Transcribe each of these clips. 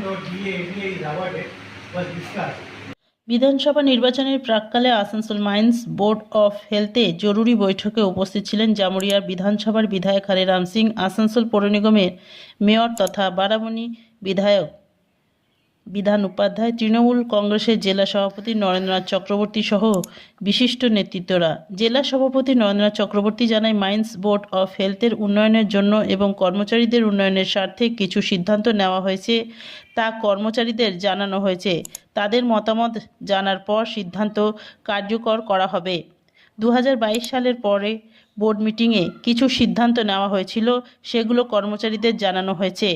or DA is awarded was discussed. বিধানসভা নির্বাচনের প্রাক্কালে আসানসোল মাইন্স বোর্ড অফ হেলথে জরুরি বৈঠকে উপস্থিত ছিলেন জামুরিয়ার বিধানসভার বিধায়ক হরিরাম সিং, আসানসোল পৌর নিগমের মেয়র তথা বারাবণী বিধায়ক বিধান উপাধ্যায়, তৃণমূল কংগ্রেসের জেলা সভাপতি নরেন্দ্রনাথ চক্রবর্তী সহ বিশিষ্ট নেতৃত্বরা। জেলা সভাপতি নরেন্দ্রনাথ চক্রবর্তী জানায়, মাইন্স বোর্ড অফ হেলথের উন্নয়নের জন্য এবং কর্মচারীদের উন্নয়নের স্বার্থে কিছু সিদ্ধান্ত নেওয়া হয়েছে, তা কর্মচারীদের জানানো হয়েছে। তাদের মতামত জানার পর সিদ্ধান্ত কার্যকর করা হবে। 2022 সালের পরে বোর্ড মিটিংয়ে কিছু সিদ্ধান্ত নেওয়া হয়েছিল, সেগুলো কর্মচারীদের জানানো হয়েছে।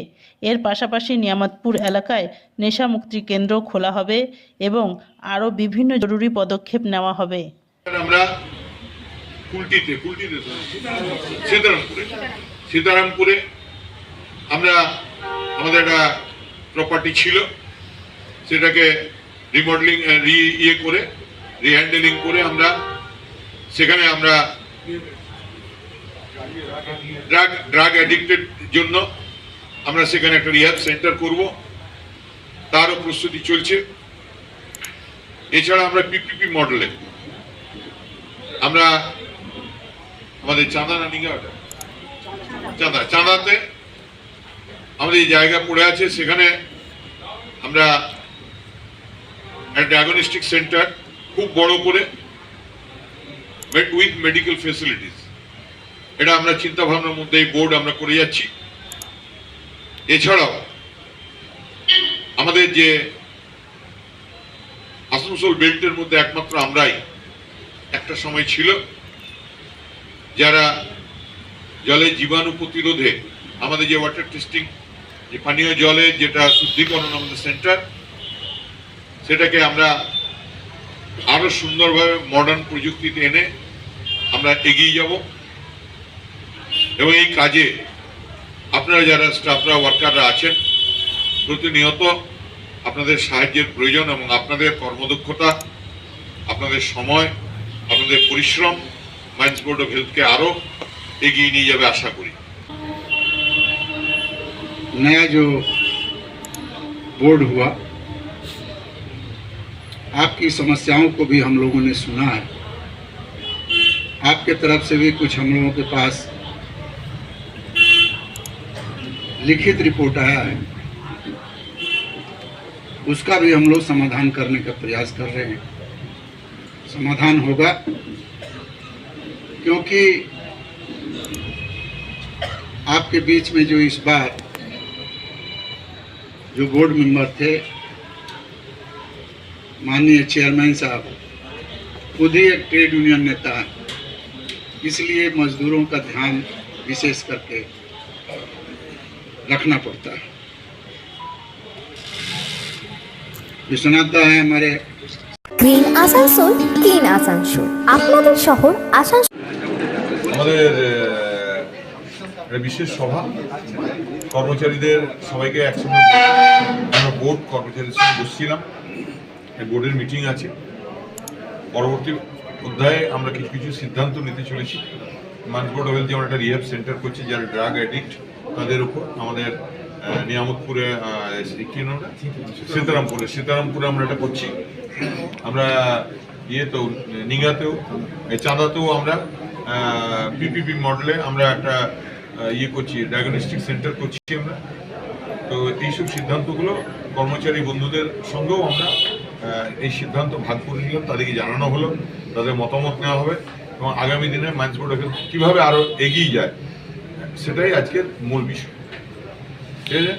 এর পাশাপাশি নিয়ামতপুর এলাকায় নেশা মুক্তি কেন্দ্র খোলা হবে এবং আরও বিভিন্ন জরুরি পদক্ষেপ নেওয়া হবে। আমরা সীতারামপুরে আমরা আমাদের একটা প্রপার্টি ছিল, সেটাকে রিমডেলিং রিহ্যান্ডেলিং করে আমরা সেখানে আমরা ড্রাগ অ্যাডিক্টেড জন্য আমরা সেখানে একটা রিহ্যাব সেন্টার করব, তারও প্রস্তুতি চলছে। এছাড়া আমরা পিপিপি মডেলে আমরা আমাদের চাঁদাতে আমাদের যে জায়গা পড়ে আছে সেখানে আমরা একটা ডায়াগনস্টিক সেন্টার খুব বড় করে উইথ মেডিকেল ফেসিলিটিস, এটা আমরা চিন্তা ভাবনার মধ্যে এই বোর্ড আমরা করে যাচ্ছি। এছাড়াও আমাদের যে আসানসোল বেল্টের মধ্যে একমাত্র আমরাই একটা সময় ছিল যারা জলের জীবাণু প্রতিরোধে আমাদের যে ওয়াটার টেস্টিং, যে পানীয় জলের যেটা শুদ্ধিকরণ আমাদের সেন্টার, সেটাকে আমরা আরো সুন্দরভাবে মডার্ন প্রযুক্তিতে এনে আমরা এগিয়ে যাব এবং এই কাজে আপনারা যারা স্টাফরা ওয়ার্কাররা আছেন প্রতিনিয়ত আপনাদের সাহায্যের প্রয়োজন এবং আপনাদের কর্মদক্ষতা, আপনাদের সময়, আপনাদের পরিশ্রম মাইন্স বোর্ড অফ হেলথকে আরো এগিয়ে নিয়ে যাবে আশা করি। नया जो बोर्ड हुआ, आपकी समस्याओं को भी हम लोगों ने सुना है। आपके तरफ से भी कुछ हम लोगों के पास लिखित रिपोर्ट आया है, उसका भी हम लोग समाधान करने का प्रयास कर रहे हैं। समाधान होगा क्योंकि आपके बीच में जो इस बार जो बोर्ड मेंबर थे, माननीय चेयरमैन साहब खुद ही एक ट्रेड यूनियन नेता है, इसलिए मजदूरों का ध्यान विशेष करके रखना पड़ता है। विश्वनाथ दा है हमारे গ্রিন আসানসোল, ক্লিন আসানসোল, আপনাদের শহর আসানসোল। আমাদের বিশেষ সভা কর্মচারীদের সবাইকে একসঙ্গে আমরা বোর্ড কর্মচারীদের সঙ্গে বসছিলাম, বোর্ডের মিটিং আছে। পরবর্তী অধ্যায়ে আমরা কিছু কিছু সিদ্ধান্ত নিতে চলেছি। মাইন্স বোর্ড অফ হেলথ যেমন একটা রিহ্যাব সেন্টার করছে যারা ড্রাগ অ্যাডিক্ট তাদের উপর, আমাদের নিয়ামতপুরে সীতারামপুরে আমরা এটা করছি। আমরা ইয়েতেও নিগাতেও চাঁদাতেও আমরা পিপিপি মডেলে আমরা একটা করছি, ডায়াগনস্টিক সেন্টার করছি আমরা। তো এইসব সিদ্ধান্তগুলো কর্মচারী বন্ধুদের সঙ্গেও আমরা এই সিদ্ধান্ত ভাগ করে নিলাম, তাদেরকে জানানো হলো, তাদের মতামত নেওয়া হবে এবং আগামী দিনে মাইন্স বোর্ড অফ হেলথ কীভাবে আরও এগিয়ে যায় সেটাই আজকের মূল বিষয়। ঠিক আছে।